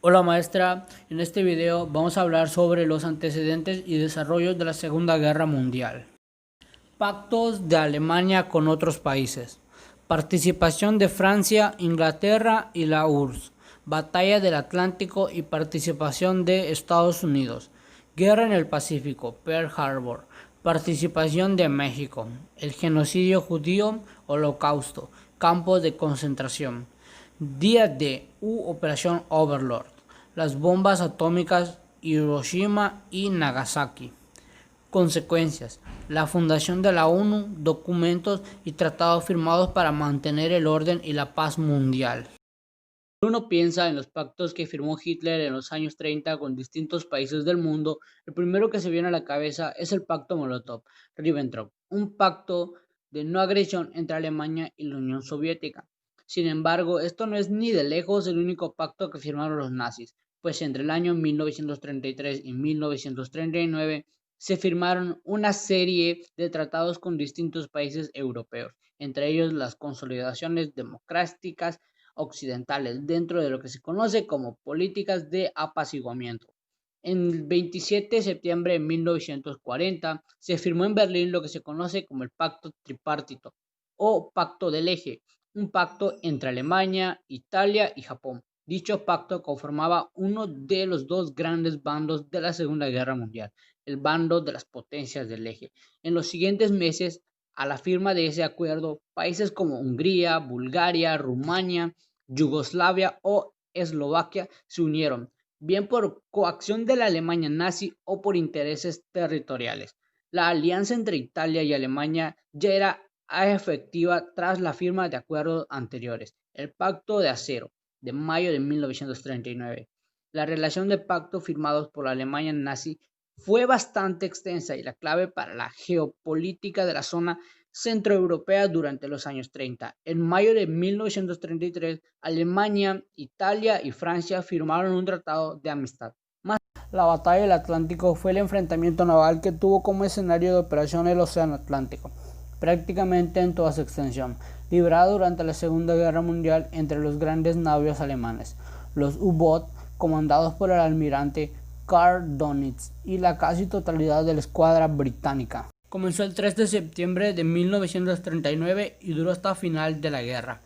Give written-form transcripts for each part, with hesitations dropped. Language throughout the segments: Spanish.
Hola maestra, en este video vamos a hablar sobre los antecedentes y desarrollos de la Segunda Guerra Mundial. Pactos de Alemania con otros países. Participación de Francia, Inglaterra y la URSS. Batalla del Atlántico y participación de Estados Unidos. Guerra en el Pacífico, Pearl Harbor. Participación de México. El genocidio judío, Holocausto. Campos de concentración. Día D u Operación Overlord. Las bombas atómicas Hiroshima y Nagasaki. Consecuencias. La fundación de la ONU, documentos y tratados firmados para mantener el orden y la paz mundial. Uno piensa en los pactos que firmó Hitler en los años 30 con distintos países del mundo. El primero que se viene a la cabeza es el Pacto Molotov-Ribbentrop, un pacto de no agresión entre Alemania y la Unión Soviética. Sin embargo, esto no es ni de lejos el único pacto que firmaron los nazis, pues entre el año 1933 y 1939 se firmaron una serie de tratados con distintos países europeos, entre ellos las consolidaciones democráticas occidentales, dentro de lo que se conoce como políticas de apaciguamiento. El 27 de septiembre de 1940 se firmó en Berlín lo que se conoce como el Pacto Tripartito o Pacto del Eje, un pacto entre Alemania, Italia y Japón. Dicho pacto conformaba uno de los dos grandes bandos de la Segunda Guerra Mundial, el bando de las potencias del eje. En los siguientes meses, a la firma de ese acuerdo, países como Hungría, Bulgaria, Rumania, Yugoslavia o Eslovaquia se unieron, bien por coacción de la Alemania nazi o por intereses territoriales. La alianza entre Italia y Alemania ya era efectiva tras la firma de acuerdos anteriores, el Pacto de Acero, de mayo de 1939. La relación de pacto firmados por la Alemania nazi fue bastante extensa y la clave para la geopolítica de la zona centroeuropea durante los años 30. En mayo de 1933, Alemania, Italia y Francia firmaron un tratado de amistad. La batalla del Atlántico fue el enfrentamiento naval que tuvo como escenario de operación el Océano Atlántico, prácticamente en toda su extensión, librada durante la Segunda Guerra Mundial entre los grandes navíos alemanes, los U-Boot, comandados por el almirante Karl Dönitz, y la casi totalidad de la escuadra británica. Comenzó el 3 de septiembre de 1939 y duró hasta final de la guerra.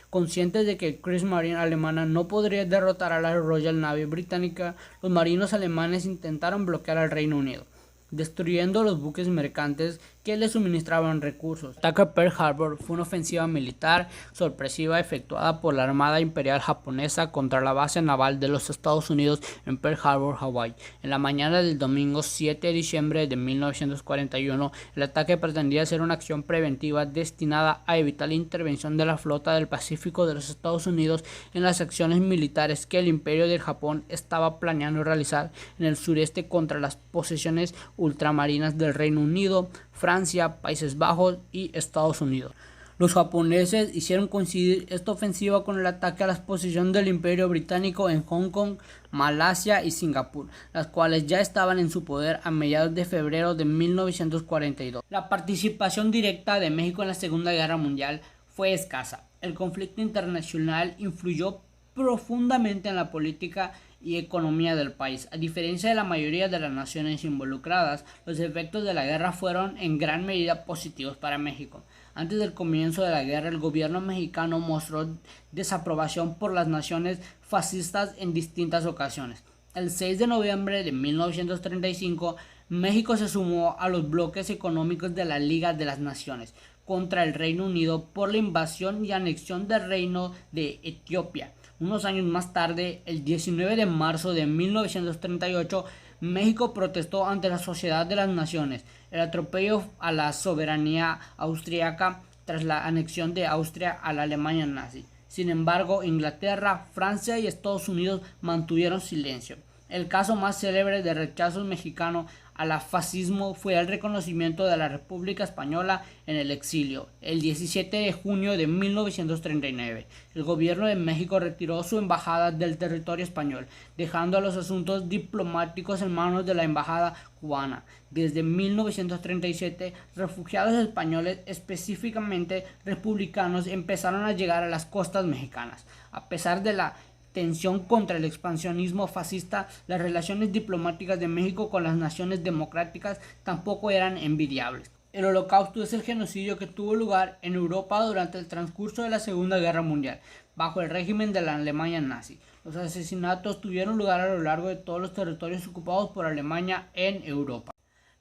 Conscientes de que el Kriegsmarine alemana no podría derrotar a la Royal Navy británica, los marinos alemanes intentaron bloquear al Reino Unido, destruyendo los buques mercantes que le suministraban recursos. El ataque a Pearl Harbor fue una ofensiva militar sorpresiva efectuada por la Armada Imperial japonesa contra la base naval de los Estados Unidos en Pearl Harbor, Hawái. En la mañana del domingo 7 de diciembre de 1941, el ataque pretendía ser una acción preventiva destinada a evitar la intervención de la flota del Pacífico de los Estados Unidos en las acciones militares que el Imperio del Japón estaba planeando realizar en el sureste contra las posesiones ultramarinas del Reino Unido, Francia, Países Bajos y Estados Unidos. Los japoneses hicieron coincidir esta ofensiva con el ataque a las posiciones del Imperio Británico en Hong Kong, Malasia y Singapur, las cuales ya estaban en su poder a mediados de febrero de 1942. La participación directa de México en la Segunda Guerra Mundial fue escasa. El conflicto internacional influyó profundamente en la política y economía del país. A diferencia de la mayoría de las naciones involucradas, los efectos de la guerra fueron en gran medida positivos para México. Antes del comienzo de la guerra, el gobierno mexicano mostró desaprobación por las naciones fascistas en distintas ocasiones. El 6 de noviembre de 1935, México se sumó a los bloques económicos de la Liga de las Naciones contra el Reino Unido por la invasión y anexión del Reino de Etiopía. Unos años más tarde, el 19 de marzo de 1938, México protestó ante la Sociedad de las Naciones el atropello a la soberanía austríaca tras la anexión de Austria a la Alemania nazi. Sin embargo, Inglaterra, Francia y Estados Unidos mantuvieron silencio. El caso más célebre de rechazo mexicano al fascismo fue el reconocimiento de la República Española en el exilio. El 17 de junio de 1939, el gobierno de México retiró su embajada del territorio español, dejando a los asuntos diplomáticos en manos de la embajada cubana. Desde 1937, refugiados españoles, específicamente republicanos, empezaron a llegar a las costas mexicanas. A pesar de la tensión contra el expansionismo fascista, las relaciones diplomáticas de México con las naciones democráticas tampoco eran envidiables. El Holocausto es el genocidio que tuvo lugar en Europa durante el transcurso de la Segunda Guerra Mundial, bajo el régimen de la Alemania nazi. Los asesinatos tuvieron lugar a lo largo de todos los territorios ocupados por Alemania en Europa.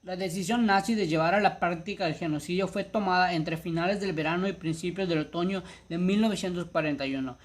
La decisión nazi de llevar a la práctica el genocidio fue tomada entre finales del verano y principios del otoño de 1941.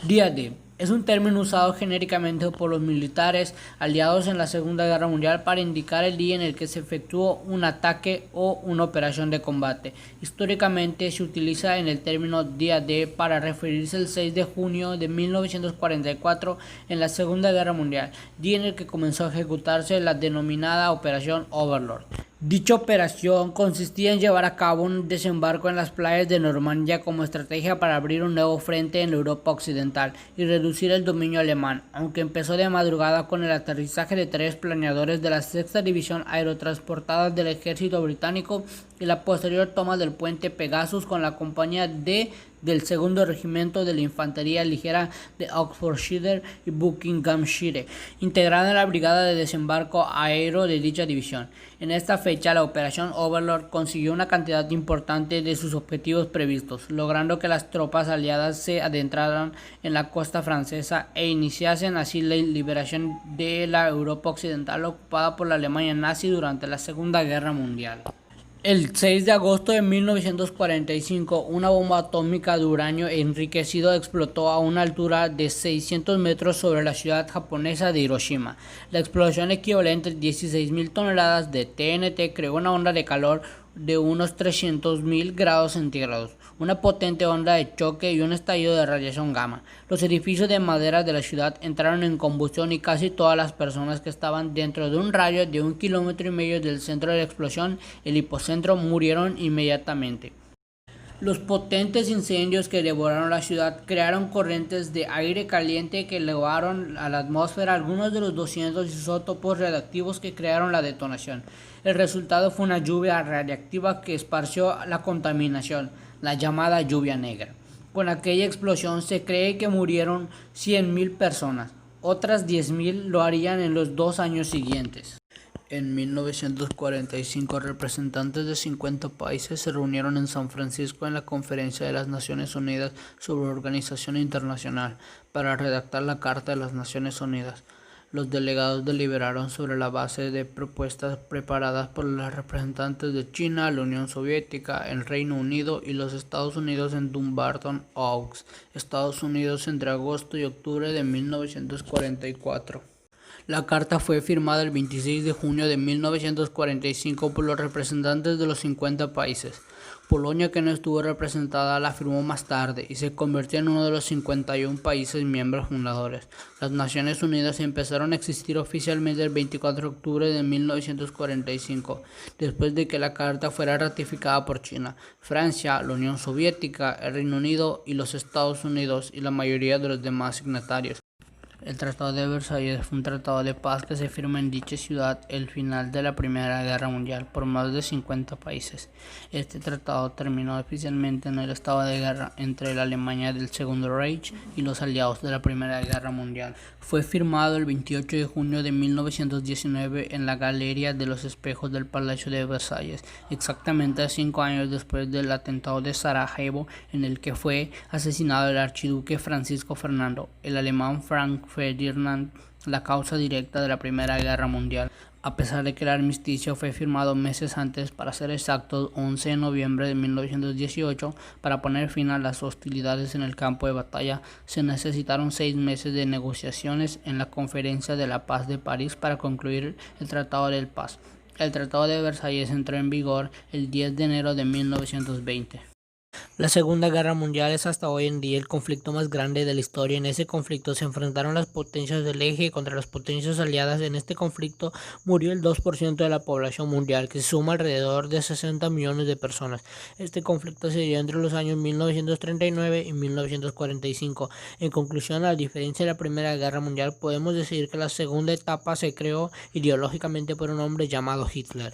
Día D es un término usado genéricamente por los militares aliados en la Segunda Guerra Mundial para indicar el día en el que se efectuó un ataque o una operación de combate. Históricamente se utiliza en el término Día D para referirse al 6 de junio de 1944 en la Segunda Guerra Mundial, día en el que comenzó a ejecutarse la denominada Operación Overlord. Dicha operación consistía en llevar a cabo un desembarco en las playas de Normandía como estrategia para abrir un nuevo frente en Europa Occidental y reducir el dominio alemán, aunque empezó de madrugada con el aterrizaje de 3 planeadores de la 6ª División Aerotransportada del Ejército Británico y la posterior toma del puente Pegasus con la compañía D del 2º Regimiento de la Infantería Ligera de Oxfordshire y Buckinghamshire, integrada en la Brigada de Desembarco Aéreo de dicha división. En esta fecha, la Operación Overlord consiguió una cantidad importante de sus objetivos previstos, logrando que las tropas aliadas se adentraran en la costa francesa e iniciasen así la liberación de la Europa Occidental ocupada por la Alemania nazi durante la Segunda Guerra Mundial. El 6 de agosto de 1945, una bomba atómica de uranio enriquecido explotó a una altura de 600 metros sobre la ciudad japonesa de Hiroshima. La explosión, equivalente a 16.000 toneladas de TNT, creó una onda de calor de unos 300.000 grados centígrados, una potente onda de choque y un estallido de radiación gamma. Los edificios de madera de la ciudad entraron en combustión y casi todas las personas que estaban dentro de un radio de 1,5 kilómetros del centro de la explosión, el hipocentro, murieron inmediatamente. Los potentes incendios que devoraron la ciudad crearon corrientes de aire caliente que elevaron a la atmósfera algunos de los 200 isótopos radiactivos que crearon la detonación. El resultado fue una lluvia radiactiva que esparció la contaminación, la llamada lluvia negra. Con aquella explosión se cree que murieron 100.000 personas. Otras 10.000 lo harían en los 2 años siguientes. En 1945, representantes de 50 países se reunieron en San Francisco en la Conferencia de las Naciones Unidas sobre Organización Internacional para redactar la Carta de las Naciones Unidas. Los delegados deliberaron sobre la base de propuestas preparadas por los representantes de China, la Unión Soviética, el Reino Unido y los Estados Unidos en Dumbarton Oaks, Estados Unidos, entre agosto y octubre de 1944. La carta fue firmada el 26 de junio de 1945 por los representantes de los 50 países. Polonia, que no estuvo representada, la firmó más tarde y se convirtió en uno de los 51 países miembros fundadores. Las Naciones Unidas empezaron a existir oficialmente el 24 de octubre de 1945, después de que la carta fuera ratificada por China, Francia, la Unión Soviética, el Reino Unido y los Estados Unidos y la mayoría de los demás signatarios. El Tratado de Versalles fue un tratado de paz que se firmó en dicha ciudad al final de la Primera Guerra Mundial por más de 50 países. Este tratado terminó oficialmente en el estado de guerra entre la Alemania del Segundo Reich y los aliados de la Primera Guerra Mundial. Fue firmado el 28 de junio de 1919 en la Galería de los Espejos del Palacio de Versalles, exactamente 5 años después del atentado de Sarajevo, en el que fue asesinado el archiduque Francisco Fernando, el alemán Frank Ferdinand, la causa directa de la Primera Guerra Mundial. A pesar de que el armisticio fue firmado meses antes, para ser exactos 11 de noviembre de 1918, para poner fin a las hostilidades en el campo de batalla, se necesitaron 6 meses de negociaciones en la Conferencia de la Paz de París para concluir el Tratado de Paz. El Tratado de Versalles entró en vigor el 10 de enero de 1920. La Segunda Guerra Mundial es hasta hoy en día el conflicto más grande de la historia. En ese conflicto se enfrentaron las potencias del eje contra las potencias aliadas. En este conflicto murió el 2% de la población mundial, que suma alrededor de 60 millones de personas. Este conflicto se dio entre los años 1939 y 1945. En conclusión, a diferencia de la Primera Guerra Mundial, podemos decir que la segunda etapa se creó ideológicamente por un hombre llamado Hitler.